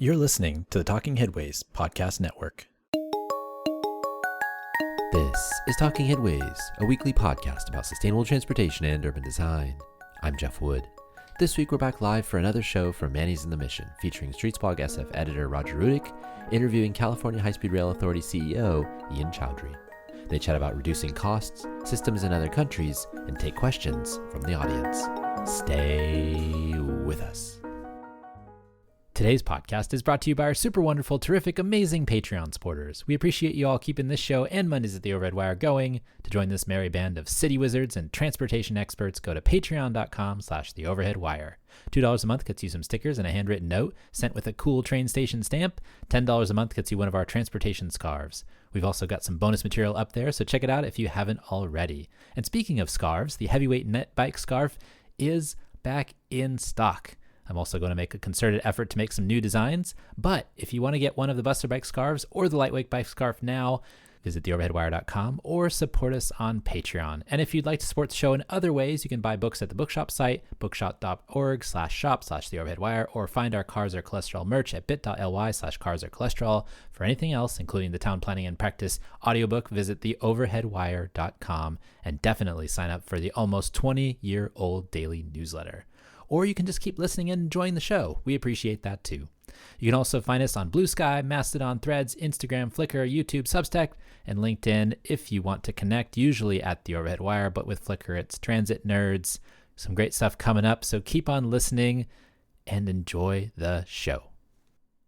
You're listening to the Talking Headways Podcast Network. This is Talking Headways, a weekly podcast about sustainable transportation and urban design. I'm Jeff Wood. This week we're back live for another show from Manny's in the Mission, featuring Streetsblog SF editor Roger Rudick, interviewing California High-Speed Rail Authority CEO Ian Choudri. They chat about reducing costs, systems in other countries, and take questions from the audience. Stay with us. Today's podcast is brought to you by our super wonderful, terrific, amazing Patreon supporters. We appreciate you all keeping this show and Mondays at the Overhead Wire going. To join this merry band of city wizards and transportation experts, go to patreon.com/theoverheadwire. $2 a month gets you some stickers and a handwritten note sent with a cool train station stamp. $10 a month gets you one of our transportation scarves. We've also got some bonus material up there, so check it out if you haven't already. And speaking of scarves, the heavyweight net bike scarf is back in stock. I'm also going to make a concerted effort to make some new designs, but if you want to get one of the Buster Bike scarves or the Lightweight Bike scarf now, visit theoverheadwire.com or support us on Patreon. And if you'd like to support the show in other ways, you can buy books at the bookshop site, bookshop.org/shop/theoverheadwire, or find our Cars Are Cholesterol merch at bit.ly/carsarecholesterol. For anything else, including the Town Planning and Practice audiobook, visit theoverheadwire.com and definitely sign up for the almost 20-year-old daily newsletter. Or you can just keep listening and enjoying the show. We appreciate that too. You can also find us on Blue Sky, Mastodon, Threads, Instagram, Flickr, YouTube, Substack, and LinkedIn if you want to connect, usually at the Overhead Wire, but with Flickr, it's Transit Nerds. Some great stuff coming up, so keep on listening and enjoy the show.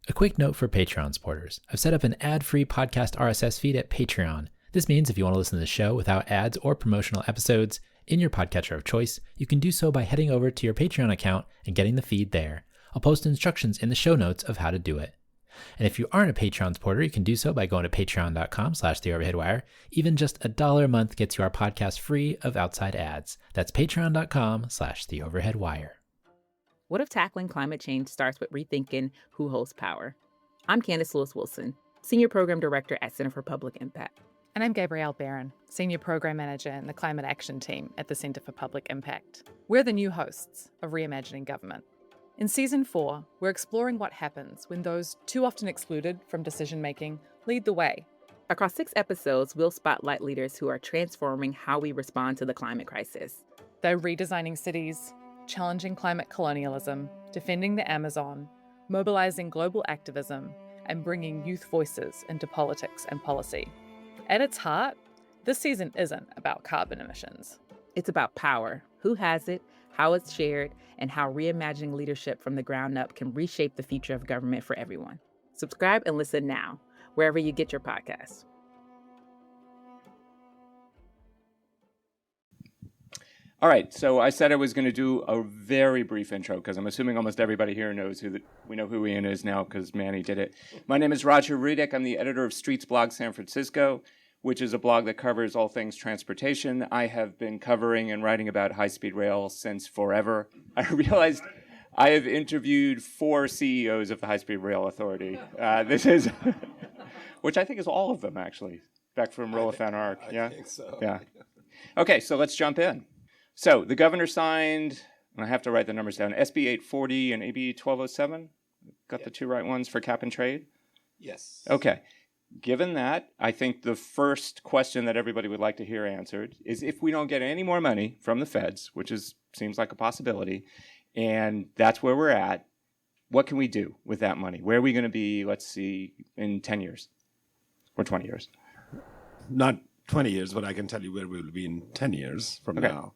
A quick note for Patreon supporters. I've set up an ad-free podcast RSS feed at Patreon. This means if you want to listen to the show without ads or promotional episodes in your podcatcher of choice, you can do so by heading over to your Patreon account and getting the feed there. I'll post instructions in the show notes of how to do it. And if you aren't a Patreon supporter, you can do so by going to patreon.com/theoverheadwire. Even just $1 a month gets you our podcast free of outside ads. That's patreon.com/theoverheadwire. What if tackling climate change starts with rethinking who holds power? I'm Candace Lewis-Wilson, Senior Program Director at Center for Public Impact. And I'm Gabrielle Barron, Senior Program Manager in the Climate Action Team at the Centre for Public Impact. We're the new hosts of Reimagining Government. In Season 4, we're exploring what happens when those too often excluded from decision-making lead the way. Across 6 episodes, we'll spotlight leaders who are transforming how we respond to the climate crisis. They're redesigning cities, challenging climate colonialism, defending the Amazon, mobilizing global activism, and bringing youth voices into politics and policy. At its heart, this season isn't about carbon emissions. It's about power, who has it, how it's shared, and how reimagining leadership from the ground up can reshape the future of government for everyone. Subscribe and listen now, wherever you get your podcasts. All right, so I said I was going to do a very brief intro because I'm assuming almost everybody here knows we know who Ian is now because Manny did it. My name is Roger Rudick. I'm the editor of Streetsblog San Francisco, which is a blog that covers all things transportation. I have been covering and writing about high-speed rail since forever. I realized I have interviewed 4 CEOs of the High-Speed Rail Authority. This is, which I think is all of them actually, back from Rolla Van Ark. Yeah, I think so. Yeah. Okay, so let's jump in. So the governor signed, and I have to write the numbers down, SB 840 and AB 1207. Got the 2 right ones for cap and trade? Yes. Okay. Given that, I think the first question that everybody would like to hear answered is if we don't get any more money from the feds, which seems like a possibility, and that's where we're at, what can we do with that money? Where are we going to be, let's see, in 10 years or 20 years? Not 20 years, but I can tell you where we will be in 10 years from Okay. now.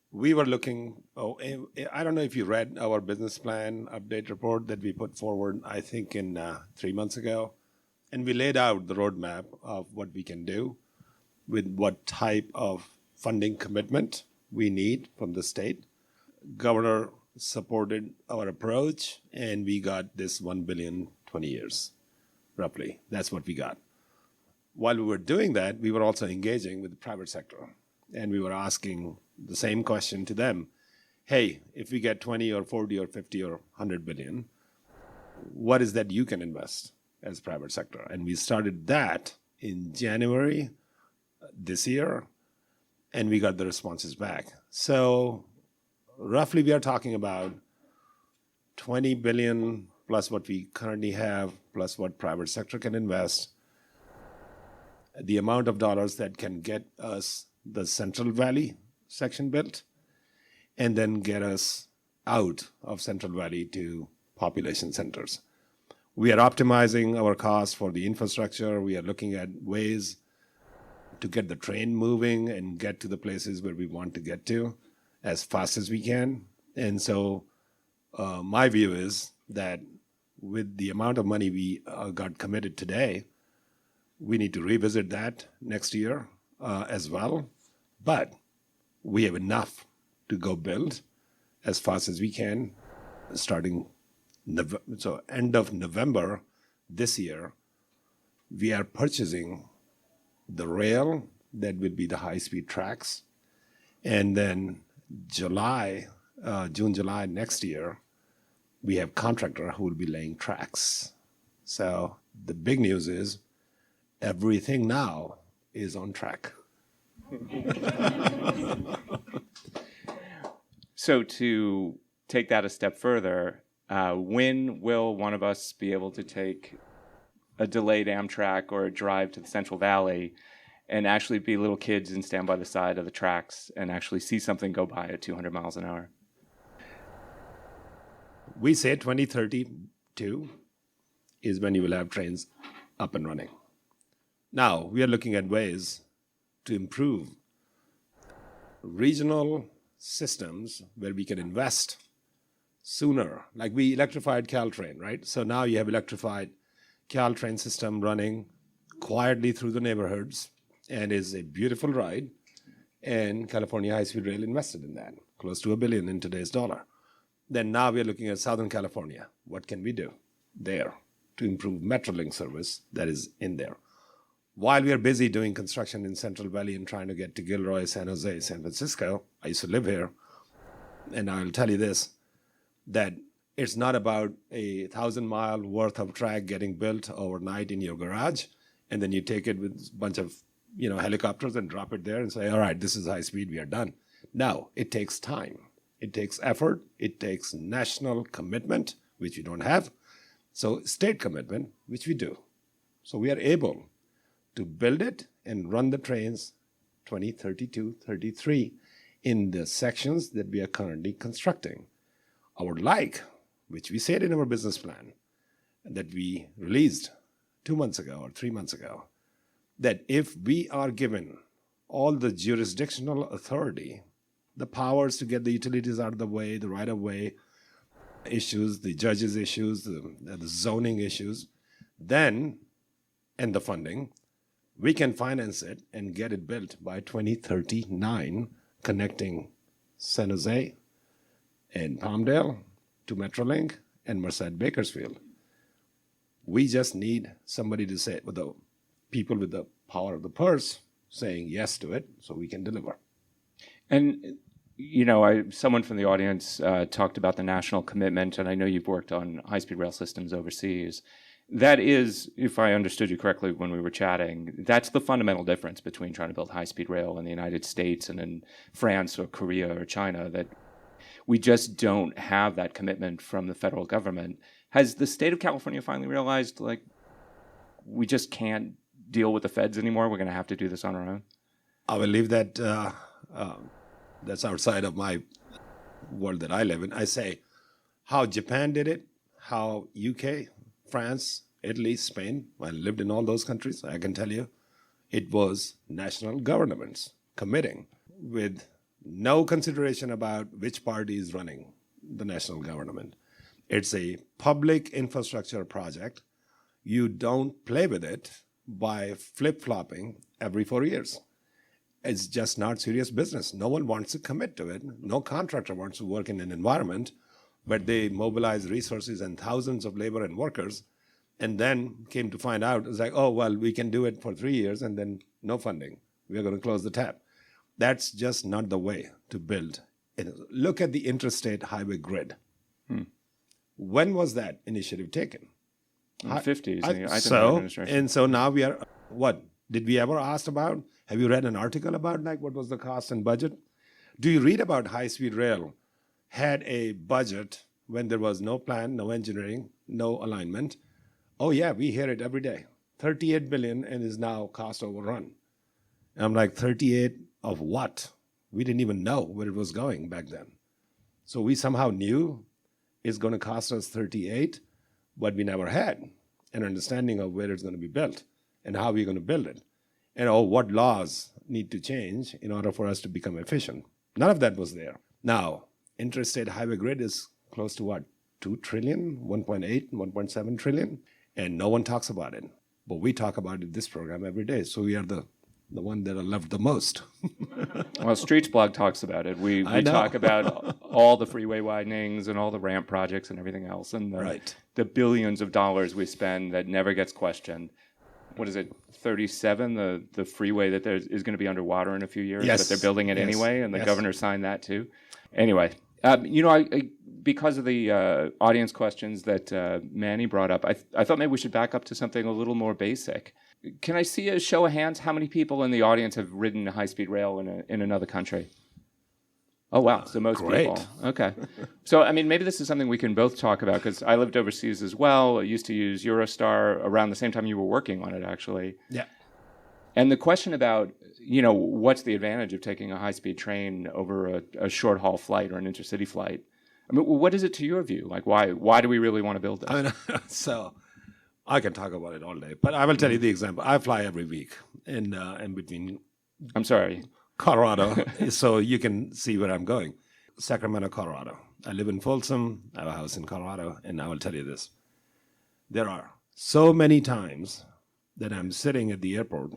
We were looking, I don't know if you read our business plan update report that we put forward, I think in 3 months ago. And we laid out the roadmap of what we can do with what type of funding commitment we need from the state. Governor supported our approach, and we got this $1 billion, 20 years, roughly. That's what we got. While we were doing that, we were also engaging with the private sector. And we were asking the same question to them. Hey, if we get 20 or 40 or 50 or 100 billion, what is that you can invest as private sector? And we started that in January this year, and we got the responses back. So roughly we are talking about $20 billion plus what we currently have, plus what private sector can invest, the amount of dollars that can get us the Central Valley section built, and then get us out of Central Valley to population centers. We are optimizing our costs for the infrastructure. We are looking at ways to get the train moving and get to the places where we want to get to as fast as we can. And so my view is that with the amount of money we got committed today, we need to revisit that next year as well. But we have enough to go build as fast as we can, starting so end of November this year. We are purchasing the rail that will be the high-speed tracks, and then June, July next year, we have contractor who will be laying tracks. So the big news is everything now is on track. So to take that a step further, when will one of us be able to take a delayed Amtrak or a drive to the Central Valley and actually be little kids and stand by the side of the tracks and actually see something go by at 200 miles an hour? We say 2032 is when you will have trains up and running. Now, we are looking at ways to improve regional systems where we can invest sooner. Like we electrified Caltrain, right? So now you have electrified Caltrain system running quietly through the neighborhoods and is a beautiful ride. And California High-Speed Rail invested in that, close to $1 billion in today's dollar. Then now we're looking at Southern California. What can we do there to improve Metrolink service that is in there? While we are busy doing construction in Central Valley and trying to get to Gilroy, San Jose, San Francisco, I used to live here, and I'll tell you this, that it's not about 1,000-mile worth of track getting built overnight in your garage, and then you take it with a bunch of helicopters and drop it there and say, all right, this is high speed, we are done. No, it takes time. It takes effort. It takes national commitment, which we don't have. So state commitment, which we do. So we are able to build it and run the trains 2032, 33 in the sections that we are currently constructing. I would like, which we said in our business plan that we released 2 months ago or 3 months ago, that if we are given all the jurisdictional authority, the powers to get the utilities out of the way, the right-of-way issues, the judges' issues, the zoning issues, then, and the funding, we can finance it and get it built by 2039, connecting San Jose and Palmdale to Metrolink and Merced Bakersfield. We just need somebody to say, with the people with the power of the purse saying yes to it so we can deliver. And someone from the audience talked about the national commitment, and I know you've worked on high-speed rail systems overseas. That is, if I understood you correctly when we were chatting, that's the fundamental difference between trying to build high-speed rail in the United States and in France or Korea or China, that we just don't have that commitment from the federal government. Has the state of California finally realized, we just can't deal with the feds anymore? We're going to have to do this on our own? I will leave that... that's outside of my world that I live in. I say how Japan did it, how UK, France, Italy, Spain, I lived in all those countries, I can tell you, it was national governments committing with no consideration about which party is running the national government. It's a public infrastructure project. You don't play with it by flip-flopping every 4 years. It's just not serious business. No one wants to commit to it. No contractor wants to work in an environment where they mobilize resources and thousands of labor and workers, and then came to find out, it's like, oh, well, we can do it for 3 years and then no funding. We're going to close the tap. That's just not the way to build. Look at the interstate highway grid. When was that initiative taken? In the 50s. And so now we are, what? Did we ever ask about? Have you read an article about what was the cost and budget? Do you read about high-speed rail had a budget when there was no plan, no engineering, no alignment. Oh yeah, we hear it every day. 38 billion and is now cost overrun. And I'm like, 38 of what? We didn't even know where it was going back then. So we somehow knew it's going to cost us 38, but we never had an understanding of where it's going to be built and how we're going to build it. And what laws need to change in order for us to become efficient. None of that was there. Now, interstate highway grid is close to what? 2 trillion, 1.8, 1.7 trillion, and no one talks about it. But we talk about it in this program every day. So we are the one that are loved the most. Well, Streetsblog talks about it. We talk about all the freeway widenings and all the ramp projects and everything else, and the billions of dollars we spend that never gets questioned. What is it, 37, the freeway that is going to be underwater in a few years, yes. but they're building it anyway, and the yes. governor signed that too. Anyway, because of the audience questions that Manny brought up, I thought maybe we should back up to something a little more basic. Can I see a show of hands? How many people in the audience have ridden high-speed rail in another country? Oh, wow. So most Great. people. Okay. So, I mean, maybe this is something we can both talk about, because I lived overseas as well. I used to use Eurostar around the same time you were working on it, actually. Yeah. And the question about, what's the advantage of taking a high-speed train over a short-haul flight or an intercity flight? I mean, what is it to your view? Like, why do we really want to build this? I mean, so I can talk about it all day, but I will tell you the example. I fly every week in between I'm sorry. Colorado, so you can see where I'm going. Sacramento, Colorado. I live in Folsom. I have a house in Colorado, and I will tell you this. There are so many times that I'm sitting at the airport,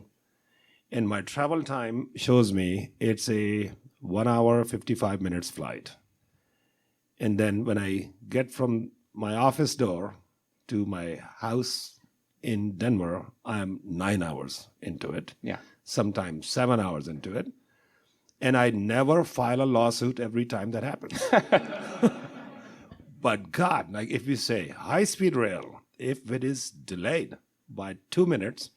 and my travel time shows me it's a 1 hour, 55 minutes flight. And then when I get from my office door to my house in Denver, I'm 9 hours into it. Yeah. Sometimes 7 hours into it. And I never file a lawsuit every time that happens. But God, like if we say high-speed rail, if it is delayed by 2 minutes,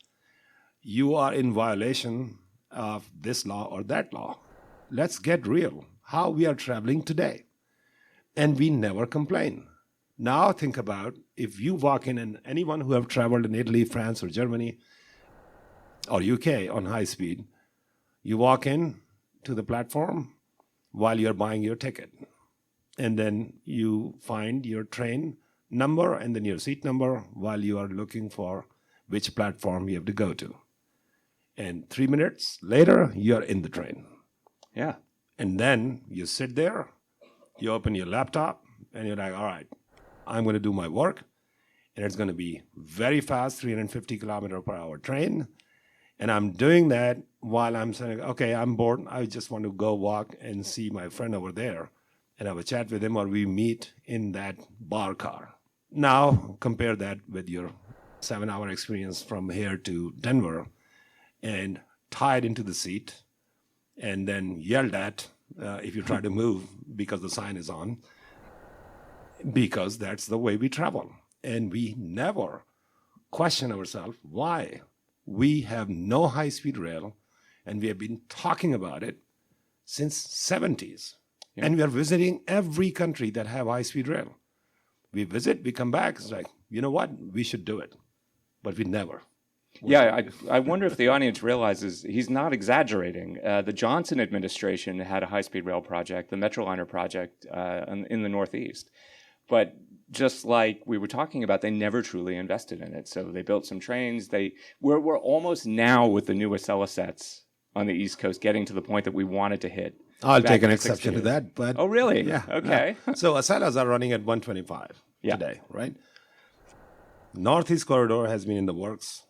you are in violation of this law or that law. Let's get real. How we are traveling today. And we never complain. Now think about if you walk in, and anyone who have traveled in Italy, France, or Germany, or UK on high speed, you walk in to the platform while you're buying your ticket. And then you find your train number and then your seat number while you are looking for which platform you have to go to. And 3 minutes later, you're in the train. Yeah. And then you sit there, you open your laptop, and you're like, all right, I'm going to do my work, and it's going to be very fast, 350 kilometer per hour train. And I'm doing that while I'm saying, okay, I'm bored. I just want to go walk and see my friend over there and have a chat with him, or we meet in that bar car. Now, compare that with your 7-hour experience from here to Denver and tied into the seat and then yelled at if you try to move because the sign is on, because that's the way we travel. And we never question ourselves why. We have no high-speed rail, and we have been talking about it since 70s. Yeah. And we are visiting every country that have high-speed rail. We visit, we come back, it's like, you know what, we should do it. But we never. Yeah, I wonder if the audience realizes he's not exaggerating. The Johnson administration had a high-speed rail project, the Metroliner project in the Northeast. But just like we were talking about, they never truly invested in it. So they built some trains. We're almost now with the new Acela sets on the East Coast getting to the point that we wanted to hit. I'll take an exception to that. But oh, really? Yeah. Okay. So Acelas are running at 125 today, right? Northeast Corridor has been in the works.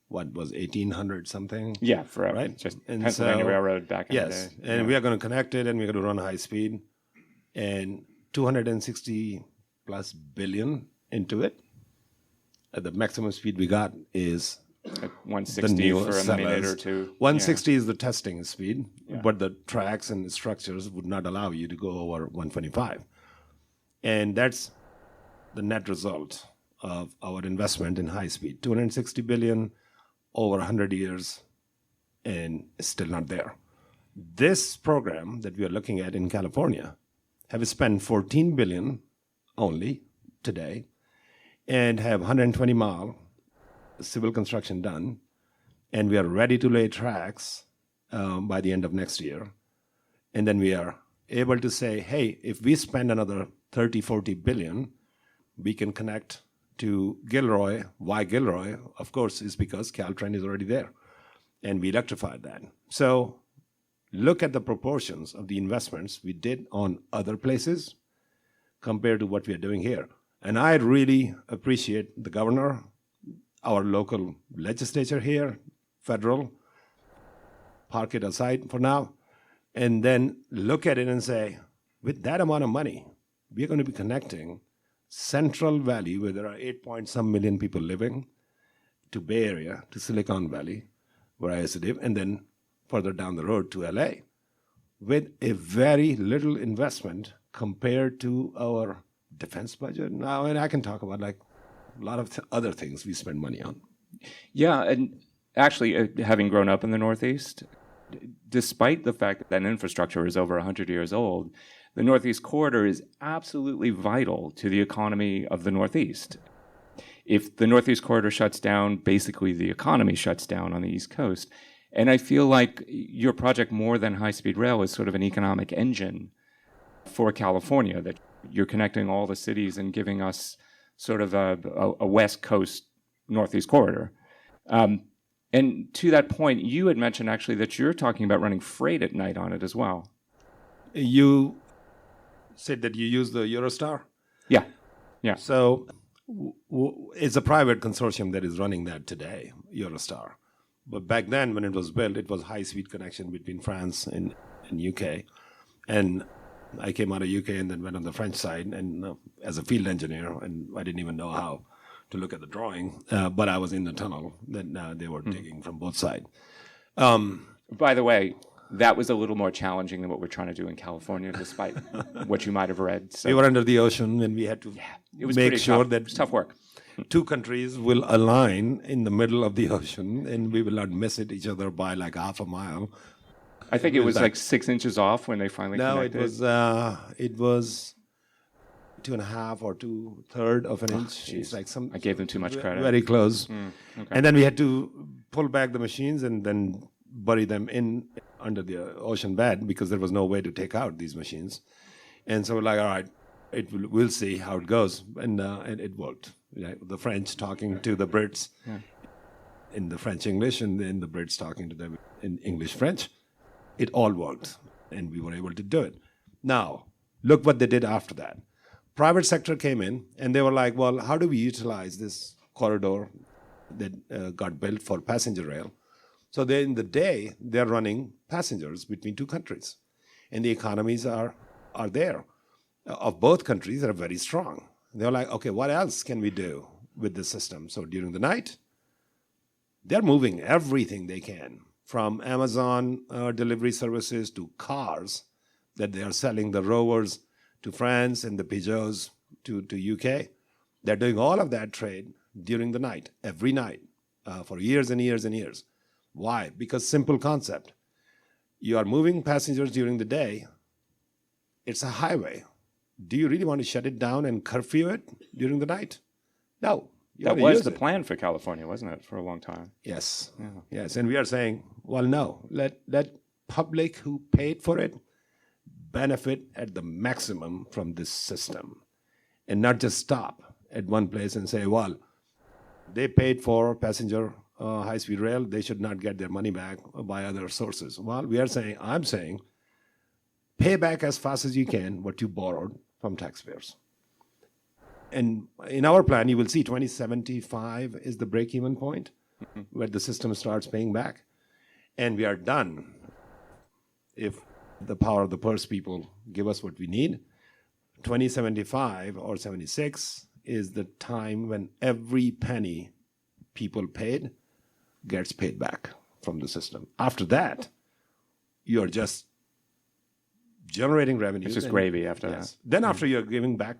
What was 1800 something? Yeah, forever. Right? Just and Pennsylvania Railroad back in the day. Yes, and we are going to connect it, and we're going to run high speed, and 260 plus billion into it. The maximum speed we got is like 160 for a minute or two. 160 is the testing speed, but the tracks and the structures would not allow you to go over 125. And that's the net result of our investment in high speed. 260 billion over 100 years, and it's still not there. This program that we are looking at in California have spent 14 billion only today and have 120-mile civil construction done, and we are ready to lay tracks by the end of next year. And then we are able to say, hey, if we spend another 30, 40 billion, we can connect to Gilroy. Why Gilroy? Of course, is because Caltrain is already there, and we electrified that. So look at the proportions of the investments we did on other places compared to what we are doing here. And I really appreciate the governor, our local legislature here, federal, park it aside for now, and then look at it and say, with that amount of money, we're going to be connecting Central Valley, where there are 8-point-some million people living, to Bay Area, to Silicon Valley, where I used to live, and then further down the road to LA, with a very little investment compared to our defense budget. Now, and I can talk about like a lot of other things we spend money on. Yeah, and actually, having grown up in the Northeast, despite the fact that infrastructure is over 100 years old, the Northeast Corridor is absolutely vital to the economy of the Northeast. If the Northeast Corridor shuts down, basically the economy shuts down on the East Coast. And I feel like your project, more than high-speed rail, is sort of an economic engine for California, that you're connecting all the cities and giving us sort of a West Coast Northeast Corridor. And to that point, you had mentioned actually that you're talking about running freight at night on it as well. You said that you use the Eurostar? Yeah. So it's a private consortium that is running that today, Eurostar. But back then, when it was built, it was high-speed connection between France and UK. And I came out of UK and then went on the French side and as a field engineer, and I didn't even know how to look at the drawing, but I was in the tunnel that they were digging from both sides. By the way, that was a little more challenging than what we're trying to do in California, despite what you might have read. So. We were under the ocean, and we had to make sure that it was tough work. Two countries will align in the middle of the ocean, and we will not miss each other by like half a mile. I think it was like 6 inches off when they finally connected. No, it was 2.5 or 2/3 of an inch. It's like I gave them too much credit. Very close. Okay. And then we had to pull back the machines and then bury them in under the ocean bed because there was no way to take out these machines. And so we're like, all right, we'll see how it goes. And it worked. The French talking to the Brits in the French-English, and then the Brits talking to them in English-French. It all worked, and we were able to do it. Now, look what they did after that. Private sector came in, and they were like, well, how do we utilize this corridor that got built for passenger rail? So in the day, they're running passengers between two countries, and the economies are there of both countries that are very strong. They're like, okay, what else can we do with this system? So during the night, they're moving everything they can, from Amazon delivery services to cars that they are selling, the Rovers to France and the Peugeots to UK. They're doing all of that trade during the night, every night, for years and years and years. Why? Because simple concept. You are moving passengers during the day. It's a highway. Do you really want to shut it down and curfew it during the night? No. That was the plan for California, wasn't it, for a long time? Yes. Yeah. Yes. And we are saying, well, no. Let public who paid for it benefit at the maximum from this system, and not just stop at one place and say, well, they paid for passenger high-speed rail. They should not get their money back by other sources. Well, I'm saying, pay back as fast as you can what you borrowed from taxpayers. And in our plan, you will see 2075 is the break-even point where the system starts paying back. And we are done if the power of the purse people give us what we need. 2075 or 76 is the time when every penny people paid gets paid back from the system. After that, you're just generating revenue. It's just gravy after that. Then after you're giving back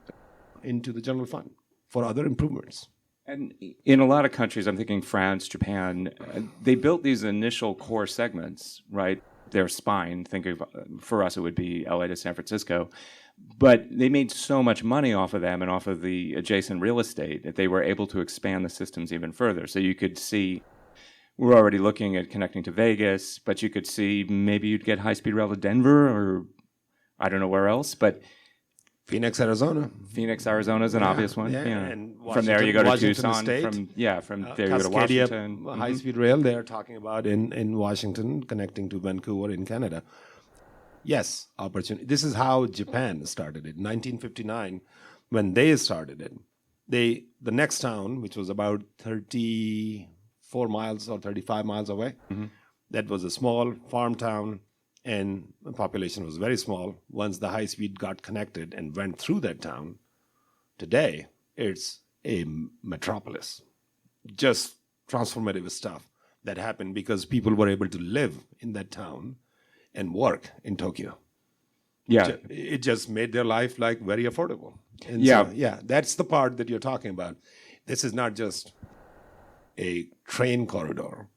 into the general fund for other improvements. And in a lot of countries, I'm thinking France, Japan, they built these initial core segments, right? Their spine, think of, for us, it would be LA to San Francisco. But they made so much money off of them and off of the adjacent real estate that they were able to expand the systems even further. So you could see, we're already looking at connecting to Vegas, but you could see maybe you'd get high-speed rail to Denver or I don't know where else, but Phoenix, Arizona. Phoenix, Arizona is an obvious one. Yeah, Yeah. and From there you go to Washington Tucson. State. From there you go to Cascadia Washington. high-speed rail they're talking about in Washington, connecting to Vancouver in Canada. Yes, opportunity. This is how Japan started it. 1959, when they started it, the next town, which was about 34 miles or 35 miles away, that was a small farm town, and the population was very small. Once the high speed got connected and went through that town, today it's a metropolis. Just transformative stuff that happened because people were able to live in that town and work in Tokyo. Yeah. It just made their life like very affordable. And Yeah. so, yeah, that's the part that you're talking about. This is not just a train corridor,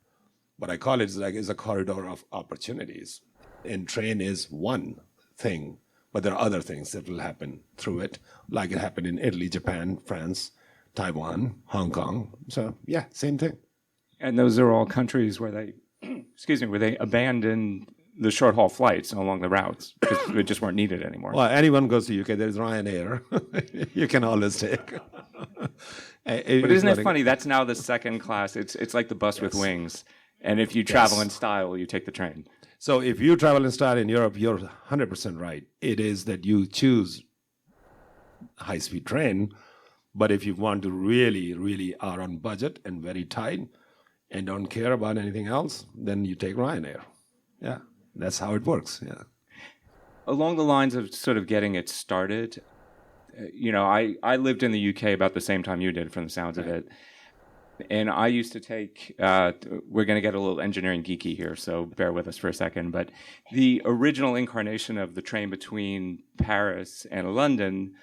but I call it like it's a corridor of opportunities. And train is one thing, but there are other things that will happen through it, like it happened in Italy, Japan, France, Taiwan, Hong Kong. So yeah, same thing. And those are all countries where they, where they abandoned the short haul flights along the routes because they just weren't needed anymore. Well, anyone goes to UK, there's Ryanair. You can always take. But isn't it funny? That's now the second class. It's like the bus with wings. And if you travel in style, you take the train. So if you travel in style in Europe, you're 100% right. It is that you choose high-speed train. But if you want to really, really are on budget and very tight and don't care about anything else, then you take Ryanair. Yeah, that's how it works. Yeah. Along the lines of sort of getting it started, I lived in the UK about the same time you did, from the sounds of it. And I used to take, we're going to get a little engineering geeky here, so bear with us for a second. But the original incarnation of the train between Paris and London,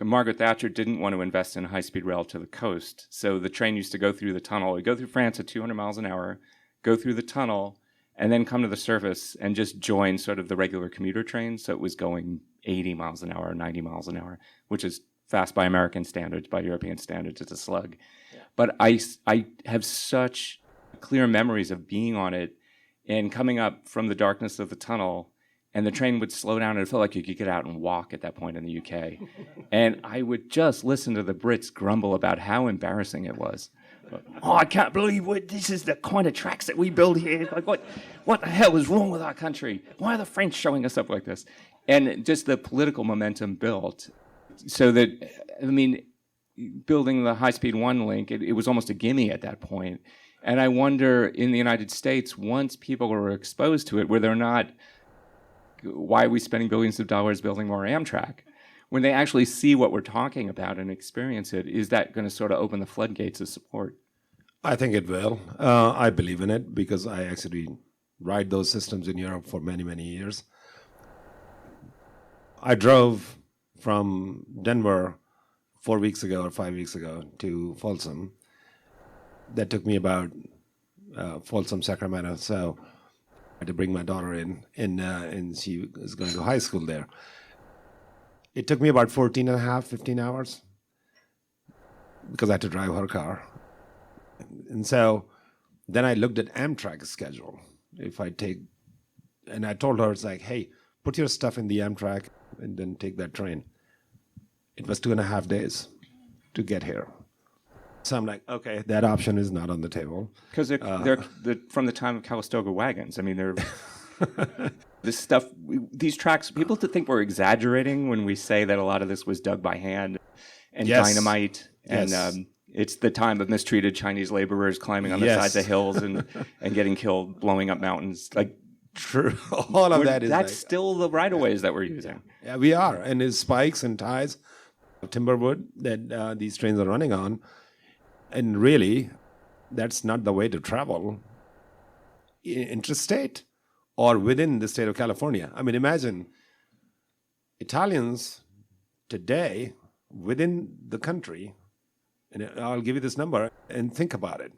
Margaret Thatcher didn't want to invest in high-speed rail to the coast. So the train used to go through the tunnel. It'd go through France at 200 miles an hour, go through the tunnel, and then come to the surface and just join sort of the regular commuter train. So it was going 80 miles an hour, 90 miles an hour, which is fast by American standards. By European standards, it's a slug. Yeah. But I have such clear memories of being on it and coming up from the darkness of the tunnel, and the train would slow down, and it felt like you could get out and walk at that point in the UK. And I would just listen to the Brits grumble about how embarrassing it was. Oh, I can't believe this is the kind of tracks that we build here. Like, what the hell is wrong with our country? Why are the French showing us up like this? And just the political momentum built. So that, building the high-speed one link, it was almost a gimme at that point. And I wonder, in the United States, once people were exposed to it, where they're not, why are we spending billions of dollars building more Amtrak? When they actually see what we're talking about and experience it, is that going to sort of open the floodgates of support? I think it will. I believe in it because I actually ride those systems in Europe for many, many years. I drove from Denver 4 weeks ago or 5 weeks ago to Folsom. That took me about Folsom, Sacramento. So I had to bring my daughter in, and she is going to high school there. It took me about 14 and a half, 15 hours because I had to drive her car. And so then I looked at Amtrak's schedule. If I take, and I told her, it's like, hey, put your stuff in the Amtrak and then take that train. It was 2.5 days to get here. So I'm like, okay, that option is not on the table. Because they're from the time of Calistoga wagons. I mean, they're... This stuff, these tracks, people think we're exaggerating when we say that a lot of this was dug by hand and dynamite. And it's the time of mistreated Chinese laborers climbing on the sides of hills and getting killed, blowing up mountains. Like, true. All of that is that's still the right-of-ways that we're using. Yeah, we are. And it's spikes and ties of timberwood that these trains are running on. And really, that's not the way to travel interstate or within the state of California. I mean, imagine Italians today within the country, and I'll give you this number, and think about it.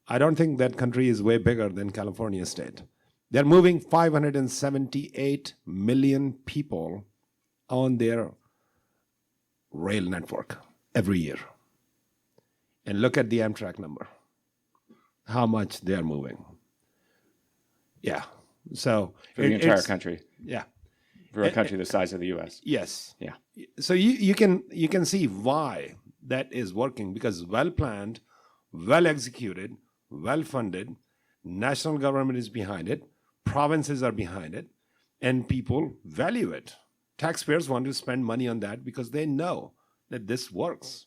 I don't think that country is way bigger than California state. They're moving 578 million people on their rail network every year. And look at the Amtrak number, how much they're moving. Yeah. So For the entire country. Yeah. For a country the size of the U.S. Yes. Yeah. So you can see why that is working, because well planned, well executed, well funded, national government is behind it, provinces are behind it, and people value it. Taxpayers want to spend money on that because they know that this works.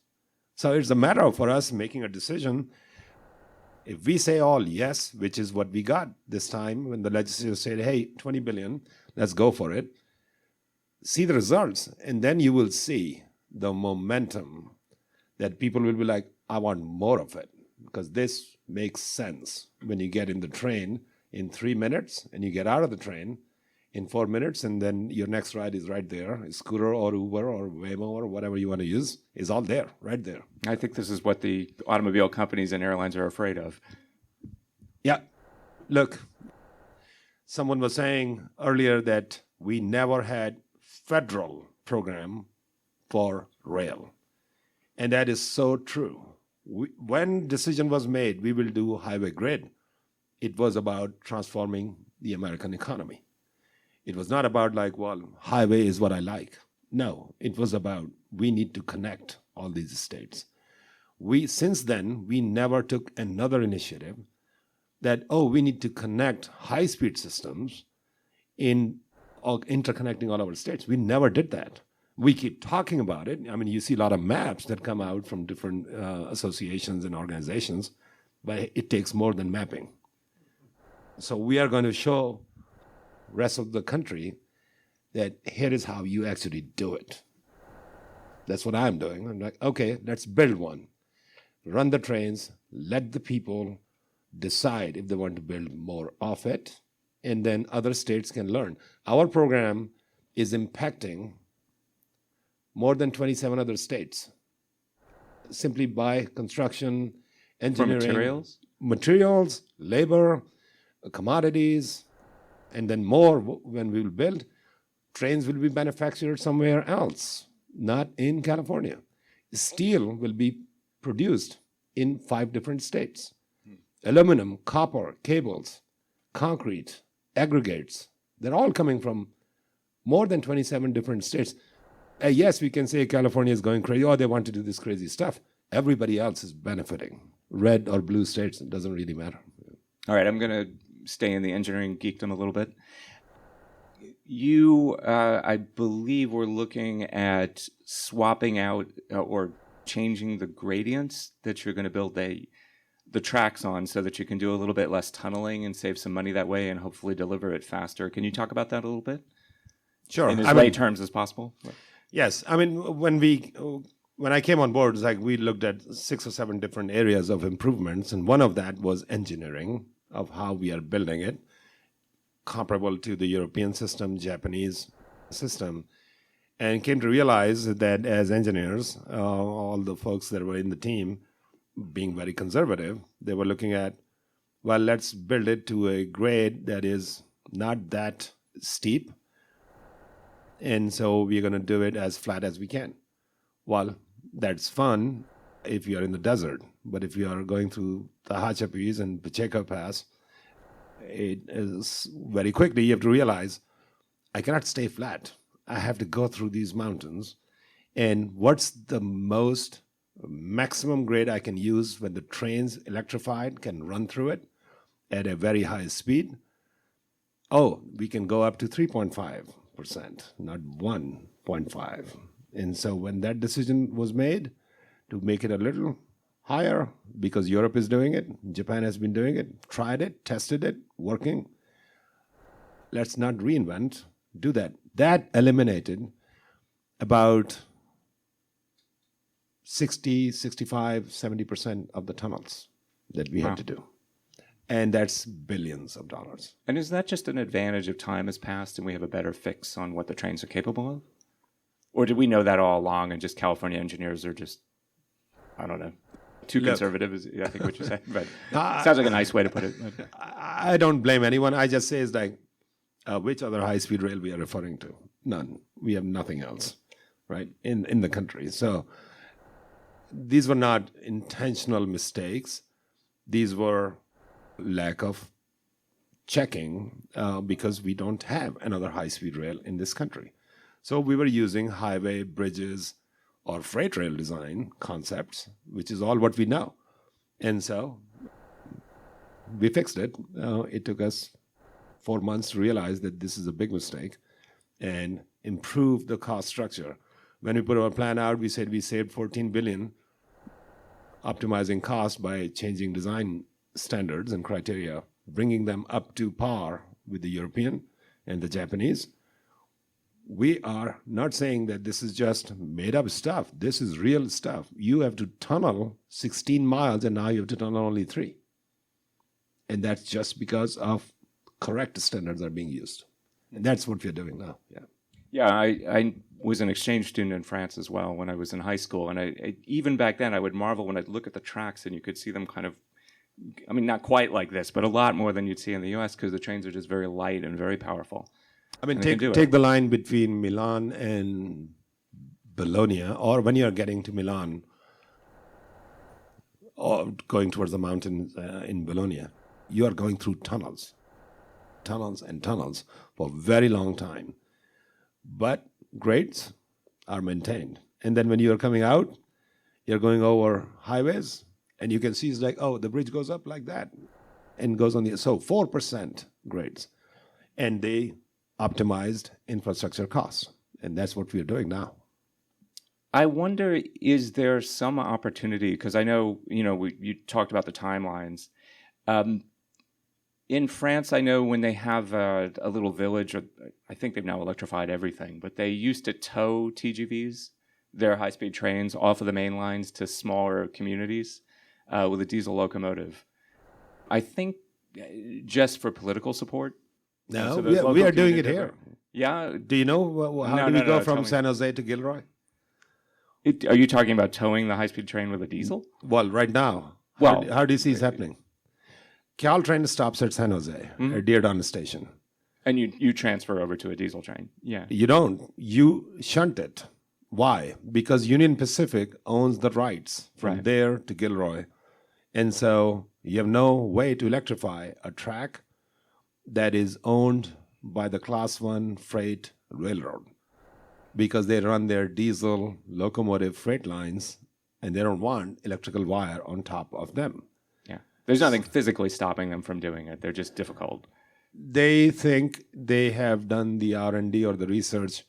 So it's a matter of for us making a decision. If we say all yes, which is what we got this time when the legislature said, hey, 20 billion, let's go for it, see the results, and then you will see the momentum that people will be like, I want more of it, because this makes sense. When you get in the train in 3 minutes and you get out of the train in 4 minutes, and then your next ride is right there. A scooter or Uber or Waymo or whatever you want to use is all there, right there. I think this is what the automobile companies and airlines are afraid of. Yeah. Look, someone was saying earlier that we never had federal program for rail. And that is so true. When decision was made, we will do highway grid, it was about transforming the American economy. It was not about like, well, highway is what I like. No, it was about we need to connect all these states. Since then, we never took another initiative that, we need to connect high-speed systems in interconnecting all our states. We never did that. We keep talking about it. I mean, you see a lot of maps that come out from different associations and organizations, but it takes more than mapping. So we are going to show rest of the country that here is how you actually do it. That's what I'm doing. I'm like, okay, let's build one. Run the trains, let the people decide if they want to build more of it, and then other states can learn. Our program is impacting more than 27 other states simply by construction, engineering. For materials? Materials, labor, commodities, and then more when we will build. Trains will be manufactured somewhere else, not in California. Steel will be produced in 5 different states. Aluminum, copper, cables, concrete, aggregates, they're all coming from more than 27 different states. Yes, we can say California is going crazy. They want to do this crazy stuff. Everybody else is benefiting. Red or blue states, it doesn't really matter. All right, I'm going to stay in the engineering geekdom a little bit. You, I believe, were looking at swapping out or changing the gradients that you're going to build the tracks on so that you can do a little bit less tunneling and save some money that way and hopefully deliver it faster. Can you talk about that a little bit? Sure. In as lay terms as possible? Yes. I mean, when I came on board, it's like we looked at 6 or 7 different areas of improvements, and one of that was engineering of how we are building it, comparable to the European system, Japanese system, and came to realize that as engineers, all the folks that were in the team, being very conservative, they were looking at, well, let's build it to a grade that is not that steep, and so we're going to do it as flat as we can. Well, that's fun if you're in the desert, but if you are going through the Hachapis and Pacheco Pass, it is very quickly you have to realize, I cannot stay flat. I have to go through these mountains. And what's the maximum grade I can use when the train's electrified, can run through it at a very high speed? We can go up to 3.5%, not 1.5. And so when that decision was made to make it a little higher, because Europe is doing it, Japan has been doing it, tried it, tested it, working, let's not reinvent, do that. That eliminated about 60, 65, 70% of the tunnels that we had to do. And that's billions of dollars. And is that just an advantage of time has passed and we have a better fix on what the trains are capable of? Or did we know that all along and just California engineers are just, I don't know, too conservative, is I think what you say. But sounds like a nice way to put it. I don't blame anyone. I just say it's like, which other high-speed rail we are referring to? None. We have nothing else, right, in the country. So these were not intentional mistakes. These were lack of checking because we don't have another high-speed rail in this country. So we were using highway, bridges, or freight rail design concepts, which is all what we know. And so we fixed it. It took us 4 months to realize that this is a big mistake and improve the cost structure. When we put our plan out, we said we saved $14 billion optimizing cost by changing design standards and criteria, bringing them up to par with the European and the Japanese. We are not saying that this is just made up stuff. This is real stuff. You have to tunnel 16 miles and now you have to tunnel only 3. And that's just because of correct standards are being used. And that's what we're doing now. Yeah. Yeah, I was an exchange student in France as well when I was in high school. And I even back then, I would marvel when I'd look at the tracks and you could see them kind of, I mean, not quite like this, but a lot more than you'd see in the U.S. because the trains are just very light and very powerful. I mean, take the line between Milan and Bologna, or when you're getting to Milan or going towards the mountains in Bologna, you are going through tunnels and tunnels for a very long time. But grades are maintained. And then when you are coming out, you're going over highways, and you can see it's like, oh, the bridge goes up like that and goes on the, so 4% grades. And they optimized infrastructure costs. And that's what we're doing now. I wonder, is there some opportunity, because I know, you talked about the timelines. In France, I know when they have a little village, or I think they've now electrified everything, but they used to tow TGVs, their high-speed trains, off of the main lines to smaller communities with a diesel locomotive. I think just for political support. No, we are doing it here. Yeah. Do you know how do we go from San Jose to Gilroy? Are you talking about towing the high-speed train with a diesel? Well, right now, how do you see it's happening? Caltrain stops at San Jose, at Dearborn Station. And you transfer over to a diesel train. Yeah. You don't. You shunt it. Why? Because Union Pacific owns the rights from there to Gilroy. And so you have no way to electrify a track that is owned by the Class 1 freight railroad because they run their diesel locomotive freight lines and they don't want electrical wire on top of them. Yeah. There's nothing physically stopping them from doing it. They're just difficult. They think they have done the R&D or the research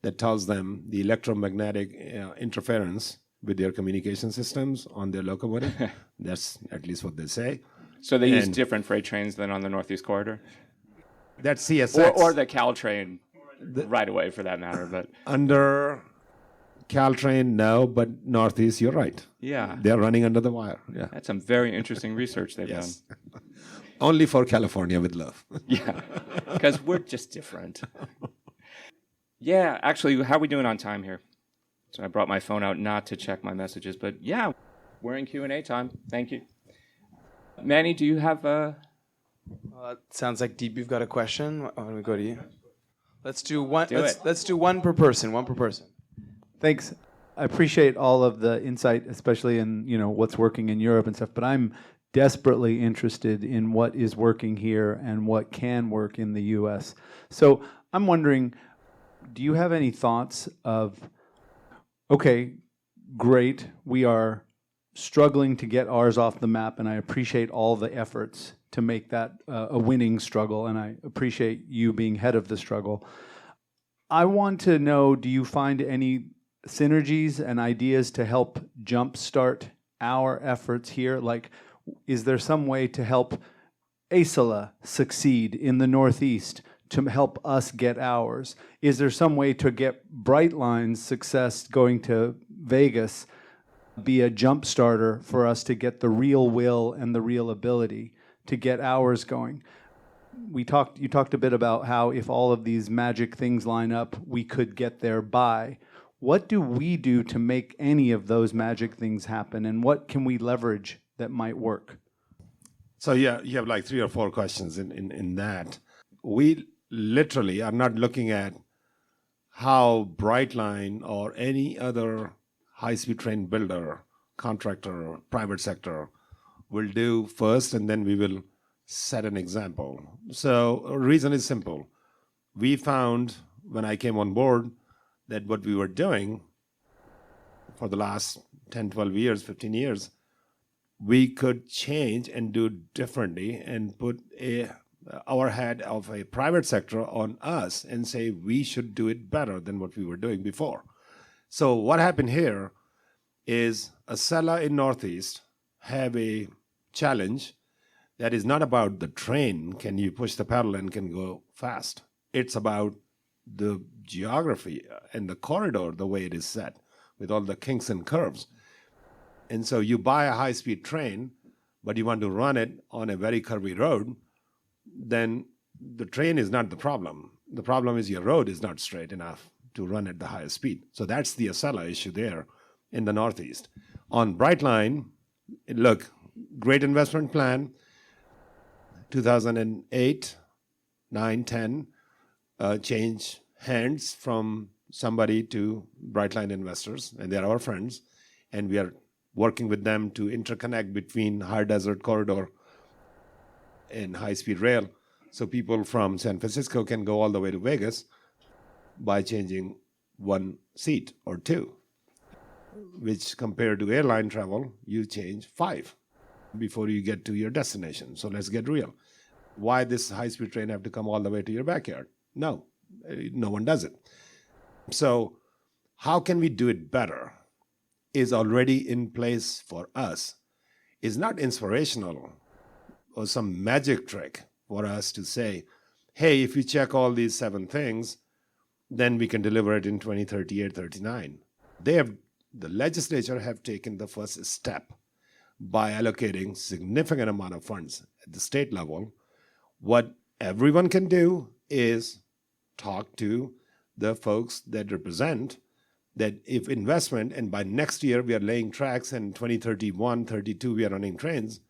that tells them the electromagnetic interference with their communication systems on their locomotive. That's at least what they say. So they use different freight trains than on the Northeast Corridor? That's CSX. Or the Caltrain right away, for that matter. But under Caltrain, no, but Northeast, you're right. Yeah. They're running under the wire. Yeah. That's some very interesting research they've done. Only for California with love. Yeah, because we're just different. Yeah, actually, how are we doing on time here? So I brought my phone out not to check my messages, but yeah, we're in Q&A time. Thank you. Manny, do you have a... sounds like Deep, you've got a question. Why don't we go to you? Let's do one. Let's do one per person. One per person. Thanks. I appreciate all of the insight, especially in what's working in Europe and stuff. But I'm desperately interested in what is working here and what can work in the U.S. So I'm wondering, do you have any thoughts of, okay, great, we are struggling to get ours off the map, and I appreciate all the efforts to make that a winning struggle, and I appreciate you being head of the struggle. I want to know, do you find any synergies and ideas to help jumpstart our efforts here? Like, is there some way to help ASILA succeed in the Northeast to help us get ours? Is there some way to get Brightline's success going to Vegas be a jump starter for us to get the real will and the real ability to get ours going? You talked a bit about how if all of these magic things line up, we could get there by. What do we do to make any of those magic things happen, and what can we leverage that might work? So yeah, you have like 3 or 4 questions in that. We literally are not looking at how Brightline or any other high-speed train builder, contractor, private sector will do first, and then we will set an example. So the reason is simple. We found when I came on board that what we were doing for the last 10, 12 years, 15 years, we could change and do differently and put our head of a private sector on us and say we should do it better than what we were doing before. So what happened here is Acela in Northeast have a challenge that is not about the train, can you push the pedal and can go fast. It's about the geography and the corridor, the way it is set, with all the kinks and curves. And so you buy a high-speed train, but you want to run it on a very curvy road, then the train is not the problem. The problem is your road is not straight enough to run at the highest speed. So that's the Acela issue there in the Northeast. On Brightline, look, great investment plan, 2008, 9, 10, change hands from somebody to Brightline investors, and they're our friends, and we are working with them to interconnect between high desert corridor and high-speed rail, so people from San Francisco can go all the way to Vegas by changing one seat or two, which compared to airline travel, you change 5 before you get to your destination. So let's get real. Why this high-speed train have to come all the way to your backyard? No one does it. So how can we do it better is already in place for us. It's not inspirational or some magic trick for us to say, hey, if you check all these 7 things, then we can deliver it in 2038, 39. The legislature have taken the first step by allocating significant amount of funds at the state level. What everyone can do is talk to the folks that represent that if investment, and by next year we are laying tracks, and 2031, 32 we are running trains,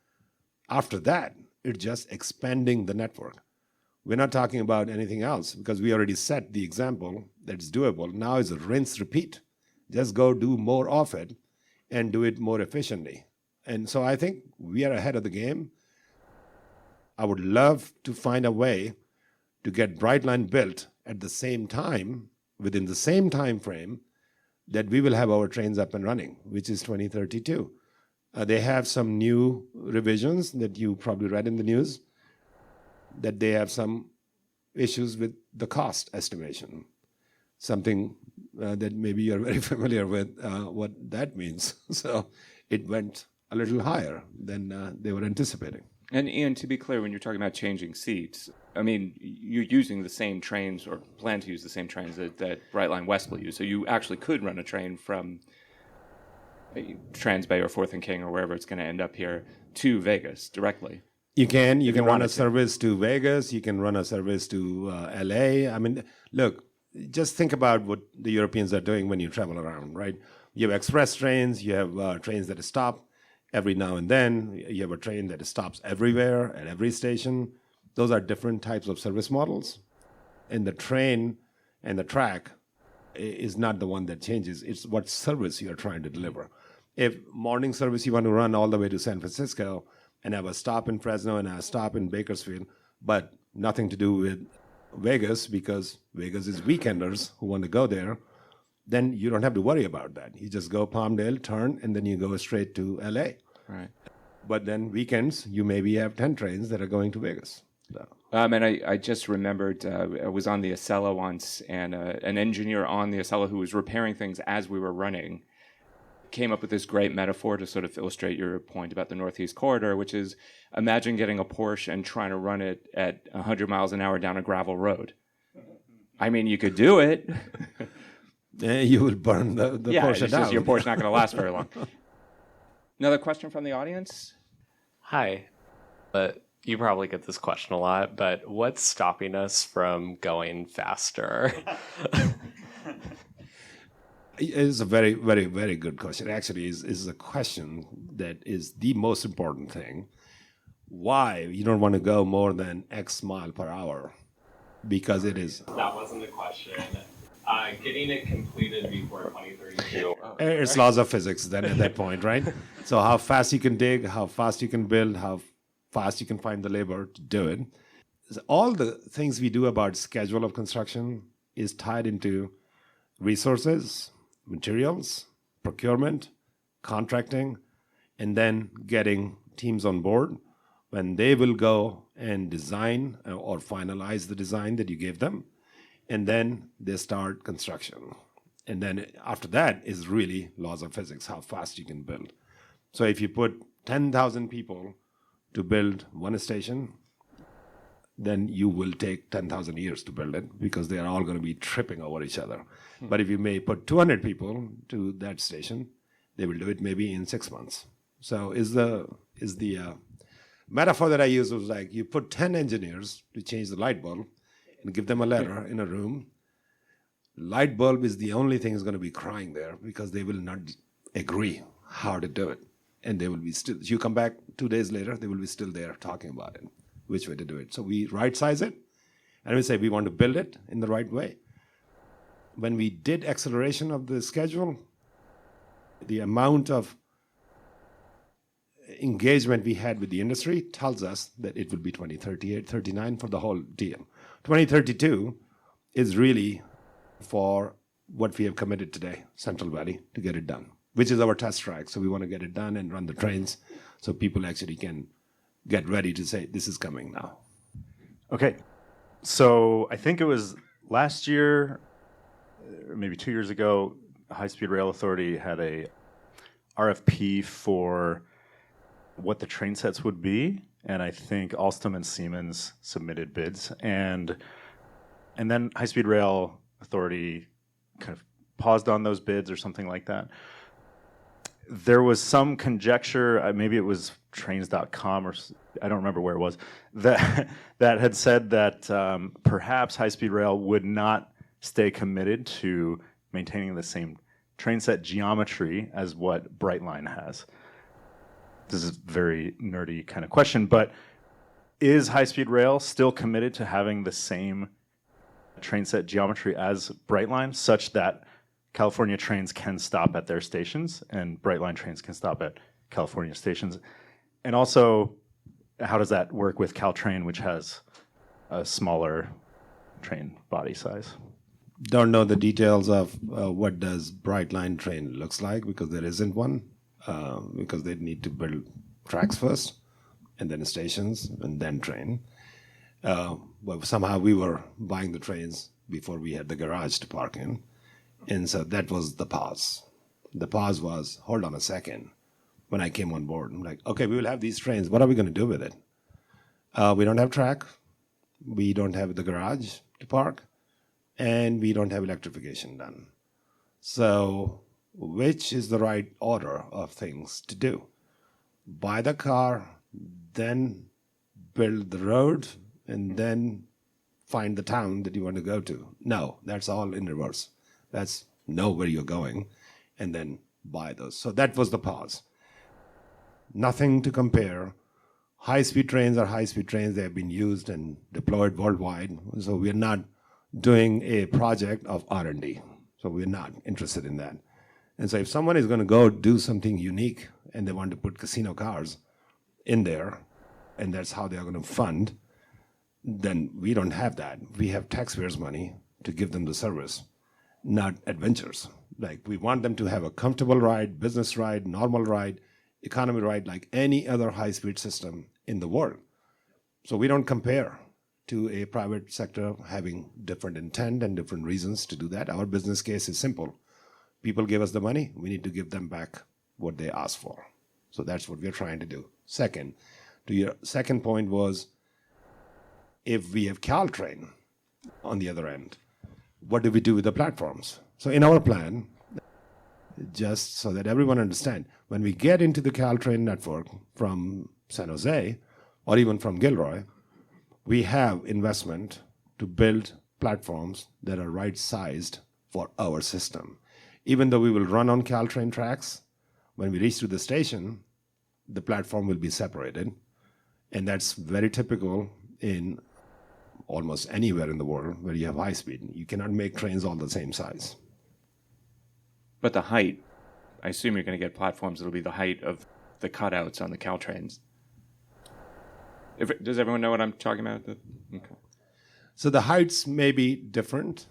after that, it's just expanding the network. We're not talking about anything else because we already set the example that's doable. Now is a rinse, repeat. Just go do more of it and do it more efficiently. And so I think we are ahead of the game. I would love to find a way to get Brightline built at the same time, within the same time frame, that we will have our trains up and running, which is 2032. They have some new revisions that you probably read in the news, that they have some issues with the cost estimation, something that maybe you're very familiar with what that means. So it went a little higher than they were anticipating. And Ian, to be clear, when you're talking about changing seats, I mean, you're using the same trains or plan to use the same trains that Brightline West will use. So you actually could run a train from Trans Bay or Fourth and King or wherever it's going to end up here to Vegas directly. You can run a service to Vegas. You can run a service to LA. I mean, look, just think about what the Europeans are doing when you travel around, right? You have express trains. You have trains that stop every now and then. You have a train that stops everywhere at every station. Those are different types of service models. And the train and the track is not the one that changes. It's what service you're trying to deliver. If morning service you want to run all the way to San Francisco and have a stop in Fresno and a stop in Bakersfield, but nothing to do with Vegas because Vegas is weekenders who want to go there, then you don't have to worry about that. You just go Palmdale, turn, and then you go straight to LA. Right. But then weekends, you maybe have 10 trains that are going to Vegas. So. And I just remembered I was on the Acela once, and an engineer on the Acela who was repairing things as we were running came up with this great metaphor to sort of illustrate your point about the Northeast Corridor, which is imagine getting a Porsche and trying to run it at 100 miles an hour down a gravel road. I mean, you could do it. You would burn the Porsche down. Your Porsche's not going to last very long. Another question from the audience? Hi. You probably get this question a lot, but what's stopping us from going faster? It's a very, very, very good question. Actually, is a question that is the most important thing. Why you don't want to go more than X mile per hour? Because it is. That wasn't the question. Getting it completed before 2032. It's laws of physics then at that point, right? So how fast you can dig, how fast you can build, how fast you can find the labor to do it. So all the things we do about schedule of construction is tied into resources, materials, procurement, contracting, and then getting teams on board when they will go and design or finalize the design that you gave them, and then they start construction. And then after that is really laws of physics, how fast you can build. So if you put 10,000 people to build one station, then you will take 10,000 years to build it because they are all going to be tripping over each other. But if you may put 200 people to that station, they will do it maybe in 6 months. So is the metaphor that I use was like you put 10 engineers to change the light bulb and give them a letter in a room. Light bulb is the only thing that's going to be crying there because they will not agree how to do it. And they will be still, you come back 2 days later, they will be still there talking about it, which way to do it. So we right size it and we say we want to build it in the right way. When we did acceleration of the schedule, the amount of engagement we had with the industry tells us that it will be 2038, 39 for the whole deal. 2032 is really for what we have committed today, Central Valley, to get it done, which is our test track. So we want to get it done and run the trains so people actually can get ready to say, this is coming now. Okay. So I think it was last year, or maybe 2 years ago, High Speed Rail Authority had a RFP for what the train sets would be, and I think Alstom and Siemens submitted bids, and then High Speed Rail Authority kind of paused on those bids or something like that. There was some conjecture, maybe it was trains.com or I don't remember where it was, that had said that perhaps High Speed Rail would not stay committed to maintaining the same train set geometry as what Brightline has. This is a very nerdy kind of question, but is High Speed Rail still committed to having the same train set geometry as Brightline, such that California trains can stop at their stations and Brightline trains can stop at California stations? And also, how does that work with Caltrain, which has a smaller train body size? Don't know the details of what does Brightline train looks like because there isn't one. Because they need to build tracks first, and then stations, and then train. But somehow we were buying the trains before we had the garage to park in. And so that was the pause. The pause was, hold on a second. When I came on board, I'm like, okay, we will have these trains. What are we going to do with it? We don't have track. We don't have the garage to park. And we don't have electrification done. So which is the right order of things to do? Buy the car, then build the road, and then find the town that you want to go to. No, that's all in reverse. That's know where you're going, and then buy those. So that was the pause. Nothing to compare. High-speed trains are high-speed trains. They have been used and deployed worldwide. So we're not doing a project of R&D. So we're not interested in that. And so if someone is going to go do something unique and they want to put casino cars in there, and that's how they are going to fund, then we don't have that. We have taxpayers' money to give them the service, not adventures. Like we want them to have a comfortable ride, business ride, normal ride, economy ride, like any other high-speed system in the world. So we don't compare to a private sector having different intent and different reasons to do that. Our business case is simple. People give us the money, we need to give them back what they asked for. So that's what we're trying to do. Second, to your second point was, if we have Caltrain on the other end, what do we do with the platforms? So in our plan, just so that everyone understands, when we get into the Caltrain network from San Jose or even from Gilroy, we have investment to build platforms that are right-sized for our system. Even though we will run on Caltrain tracks, when we reach to the station, the platform will be separated. And that's very typical in almost anywhere in the world where you have high speed. You cannot make trains all the same size. But the height, I assume you're going to get platforms that'll be the height of the cutouts on the Caltrains. Does everyone know what I'm talking about? Okay. So the heights may be different.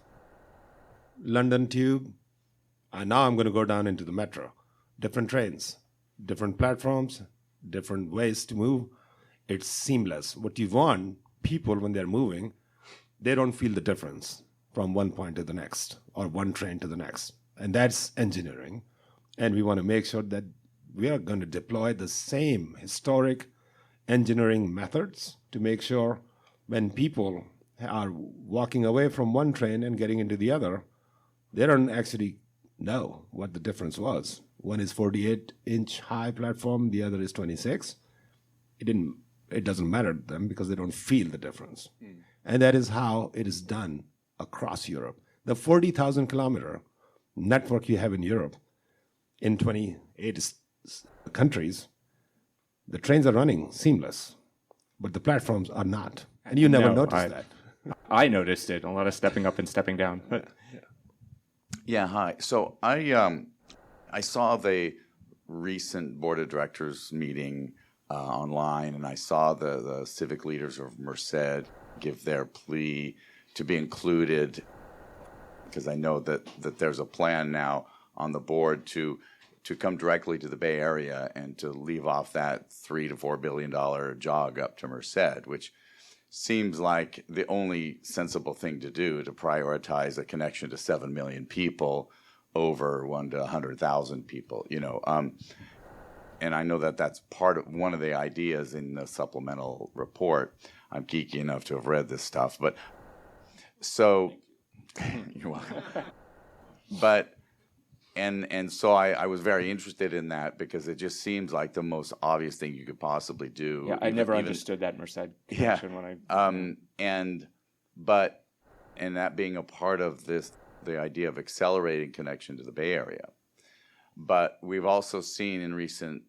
London Tube, and now I'm going to go down into the metro. Different trains, different platforms, different ways to move. It's seamless. What you want, people, when they're moving, they don't feel the difference from one point to the next or one train to the next. And that's engineering. And we want to make sure that we are going to deploy the same historic engineering methods to make sure when people are walking away from one train and getting into the other, they don't actually know what the difference was. One is 48-inch high platform, the other is 26. It doesn't matter to them because they don't feel the difference. And that is how it is done across Europe. The 40,000 kilometer network you have in Europe, in 28 countries, the trains are running seamless, but the platforms are not. And you never noticed that. I noticed it. A lot of stepping up and stepping down. But yeah, hi. So I saw the recent board of directors meeting online, and I saw the civic leaders of Merced give their plea to be included, because I know that there's a plan now on the board to come directly to the Bay Area and to leave off that $3 to $4 billion jog up to Merced, which seems like the only sensible thing to do to prioritize a connection to 7 million people over 1 to 100,000 people, and I know that that's part of one of the ideas in the supplemental report. I'm geeky enough to have read this stuff, but so you're welcome. But and so I was very interested in that because it just seems like the most obvious thing you could possibly do. Yeah, I never understood that Merced connection when and that being a part of the idea of accelerating connection to the Bay Area. But we've also seen in recent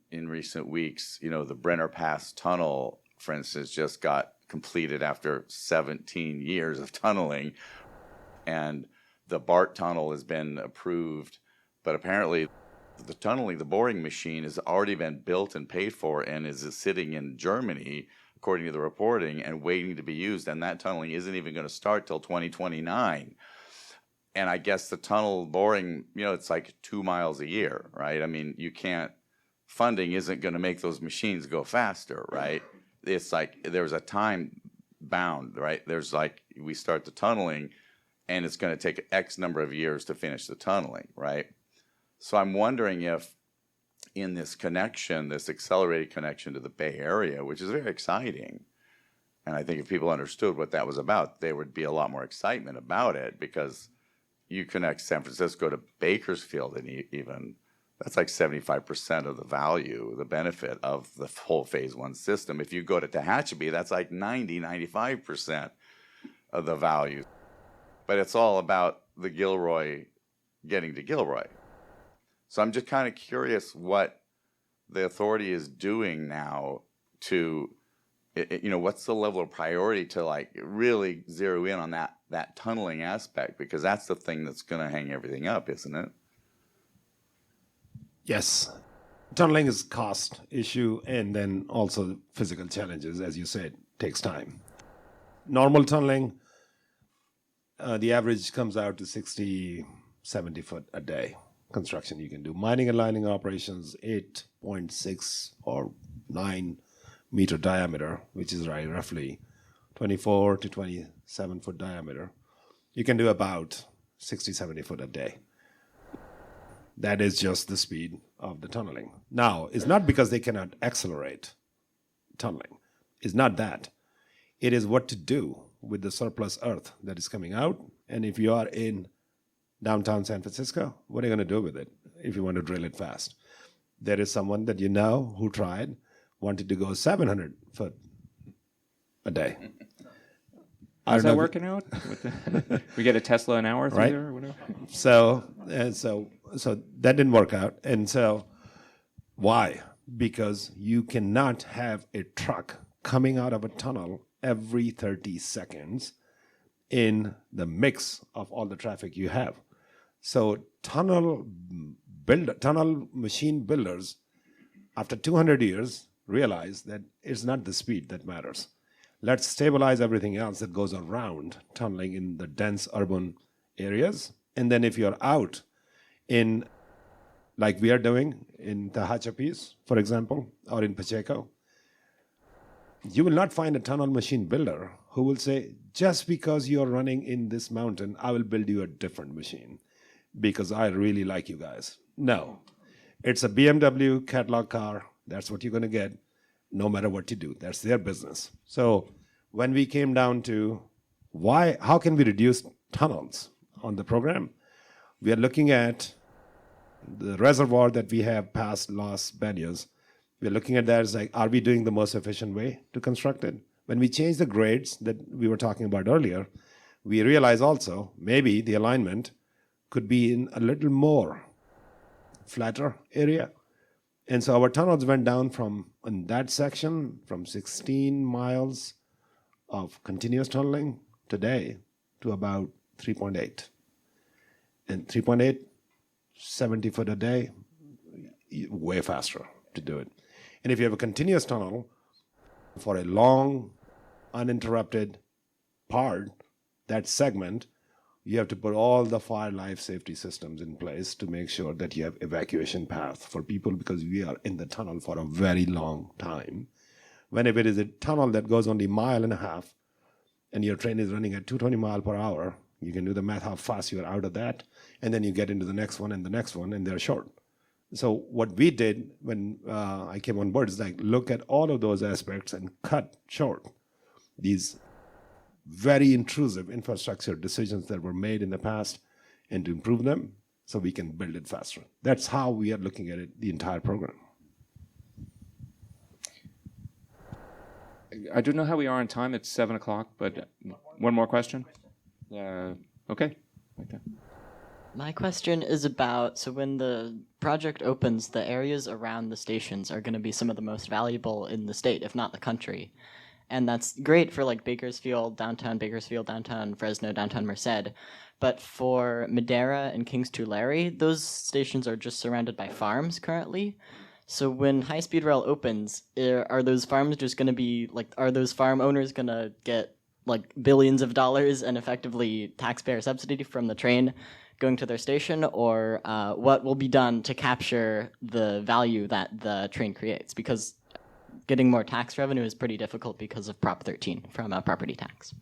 weeks, the Brenner Pass tunnel, for instance, just got completed after 17 years of tunneling, and the BART tunnel has been approved. But apparently the boring machine has already been built and paid for and is sitting in Germany, according to the reporting, and waiting to be used. And that tunneling isn't even going to start till 2029. And I guess the tunnel boring, it's like 2 miles a year, right? I mean, funding isn't going to make those machines go faster, right? It's like there's a time bound, right? There's like we start the tunneling and it's going to take X number of years to finish the tunneling, right? So I'm wondering if in this connection, this accelerated connection to the Bay Area, which is very exciting, and I think if people understood what that was about, there would be a lot more excitement about it, because you connect San Francisco to Bakersfield, and even that's like 75% of the value, the benefit of the whole Phase 1 system. If you go to Tehachapi, that's like 95% of the value. But it's all about the Gilroy getting to Gilroy. So I'm just kind of curious what the authority is doing now to, what's the level of priority to like really zero in on that tunneling aspect, because that's the thing that's going to hang everything up, isn't it? Yes. Tunneling is cost issue, and then also physical challenges, as you said, takes time. Normal tunneling, the average comes out to 60, 70 foot a day. Construction you can do. Mining and lining operations, 8.6 or 9 meter diameter, which is roughly 24 to 27 foot diameter. You can do about 60, 70 foot a day. That is just the speed of the tunneling. Now, it's not because they cannot accelerate tunneling. It's not that. It is what to do with the surplus earth that is coming out. And if you are in downtown San Francisco, what are you going to do with it if you want to drill it fast? There is someone that you know who wanted to go 700 foot a day. How's that working out? We get a Tesla an hour through right? there or whatever? So that didn't work out. And so why? Because you cannot have a truck coming out of a tunnel every 30 seconds in the mix of all the traffic you have. So tunnel machine builders, after 200 years, realize that it's not the speed that matters. Let's stabilize everything else that goes around tunneling in the dense urban areas. And then if you're out in, like we are doing in Tehachapi's, for example, or in Pacheco, you will not find a tunnel machine builder who will say, just because you're running in this mountain, I will build you a different machine because I really like you guys. No, it's a BMW catalog car. That's what you're going to get no matter what you do. That's their business. So when we came down to how can we reduce tunnels on the program, we are looking at the reservoir that we have past Los Banos. We're looking at that as like, are we doing the most efficient way to construct it? When we change the grades that we were talking about earlier, we realize also maybe the alignment could be in a little more flatter area. And so our tunnels went down in that section, from 16 miles of continuous tunneling today to about 3.8. And 3.8, 70 foot a day, way faster to do it. And if you have a continuous tunnel for a long, uninterrupted part, that segment, you have to put all the fire life safety systems in place to make sure that you have evacuation path for people, because we are in the tunnel for a very long time. When if it is a tunnel that goes only 1.5 miles and your train is running at 220 miles per hour, you can do the math how fast you are out of that, and then you get into the next one and the next one, and they're short. So what we did when I came on board is like look at all of those aspects and cut short these very intrusive infrastructure decisions that were made in the past and to improve them so we can build it faster. That's how we are looking at it, the entire program. I don't know how we are on time. It's 7 o'clock, but one more question? Okay. Right there. My question is about, so when the project opens, the areas around the stations are going to be some of the most valuable in the state, if not the country. And that's great for like Bakersfield, downtown Fresno, downtown Merced. But for Madera and Kings Tulare, those stations are just surrounded by farms currently. So when high-speed rail opens, are those farms just going to be, like, are those farm owners going to get like billions of dollars and effectively taxpayer subsidy from the train going to their station, or what will be done to capture the value that the train creates? Because getting more tax revenue is pretty difficult because of Prop 13 from a property tax.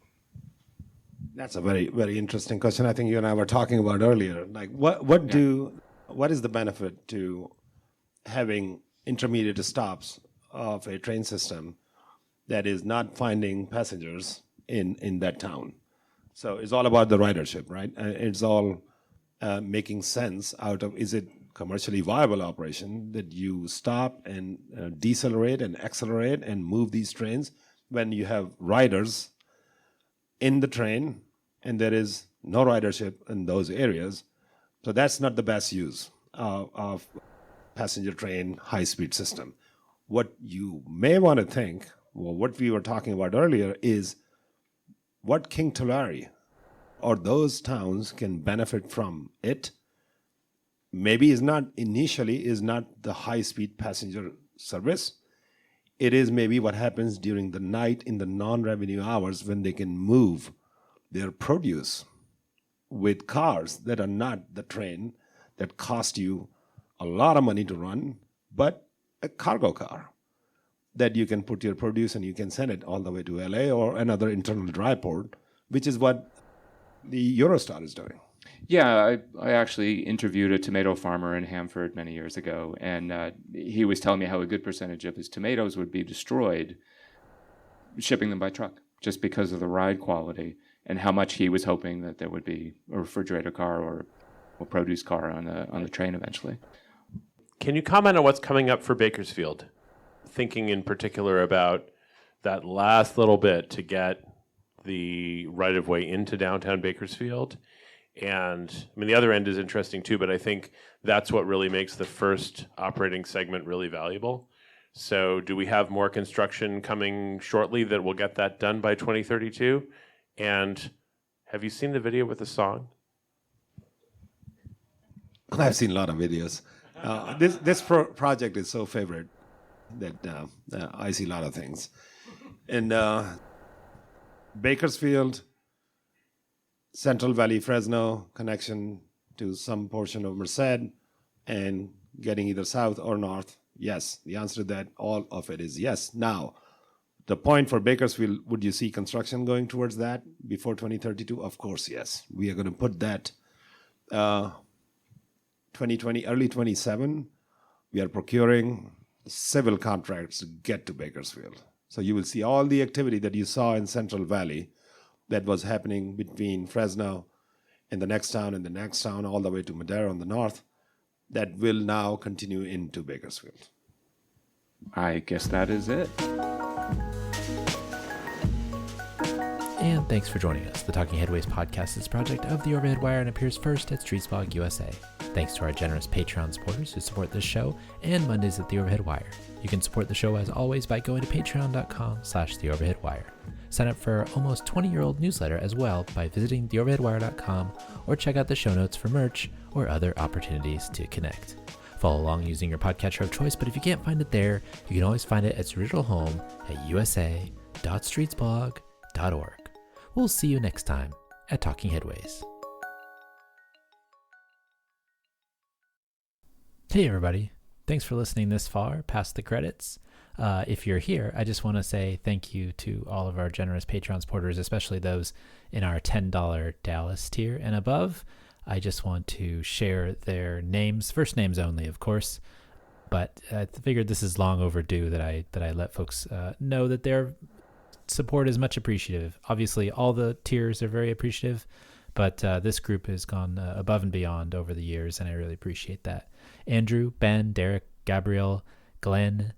That's a very, very interesting question. I think you and I were talking about earlier. Like, what is the benefit to having intermediate stops of a train system that is not finding passengers in that town? So it's all about the ridership, right? It's all making sense out of, is it commercially viable operation that you stop and decelerate and accelerate and move these trains when you have riders in the train and there is no ridership in those areas. So that's not the best use of passenger train high-speed system. What you may want to think, well, what we were talking about earlier, is what King Tulare or those towns can benefit from it. Maybe is not the high-speed passenger service. It is maybe what happens during the night in the non-revenue hours when they can move their produce with cars that are not the train that cost you a lot of money to run, but a cargo car that you can put your produce and you can send it all the way to LA or another internal dry port, which is what the Eurostar is doing. Yeah, I actually interviewed a tomato farmer in Hanford many years ago, and he was telling me how a good percentage of his tomatoes would be destroyed shipping them by truck just because of the ride quality, and how much he was hoping that there would be a refrigerator car or a produce car on the train eventually. Can you comment on what's coming up for Bakersfield? Thinking in particular about that last little bit to get the right-of-way into downtown Bakersfield. And I mean, the other end is interesting too, but I think that's what really makes the first operating segment really valuable. So do we have more construction coming shortly that will get that done by 2032? And have you seen the video with the song? I've seen a lot of videos. This project is so favorite that I see a lot of things. And Bakersfield, Central Valley, Fresno connection to some portion of Merced, and getting either south or north. Yes, the answer to that, all of it is yes. Now, the point for Bakersfield, would you see construction going towards that before 2032? Of course, yes. We are going to put that 2020, early 27. We are procuring civil contracts to get to Bakersfield. So you will see all the activity that you saw in Central Valley that was happening between Fresno and the next town and the next town, all the way to Madera on the north, that will now continue into Bakersfield. I guess that is it. And thanks for joining us. The Talking Headways podcast is a project of the Overhead Wire and appears first at Streetsblog USA. Thanks to our generous Patreon supporters who support this show and Mondays at the Overhead Wire. You can support the show as always by going to patreon.com/theoverheadwire. Sign up for our almost 20-year-old newsletter as well by visiting theoverheadwire.com, or check out the show notes for merch or other opportunities to connect. Follow along using your podcatcher of choice, but if you can't find it there, you can always find it at its original home at usa.streetsblog.org. We'll see you next time at Talking Headways. Hey everybody, thanks for listening this far past the credits. If you're here, I just want to say thank you to all of our generous Patreon supporters, especially those in our $10 Dallas tier and above. I just want to share their names, first names only, of course, but I figured this is long overdue that I let folks know that their support is much appreciative. Obviously, all the tiers are very appreciative, but this group has gone above and beyond over the years, and I really appreciate that. Andrew, Ben, Derek, Gabrielle, Glenn,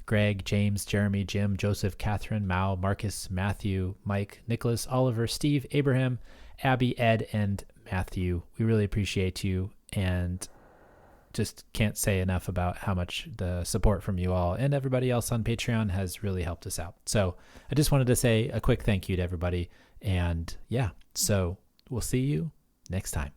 Greg, James, Jeremy, Jim, Joseph, Catherine, Mao, Marcus, Matthew, Mike, Nicholas, Oliver, Steve, Abraham, Abby, Ed, and Matthew. We really appreciate you, and just can't say enough about how much the support from you all and everybody else on Patreon has really helped us out. So I just wanted to say a quick thank you to everybody, and yeah, so we'll see you next time.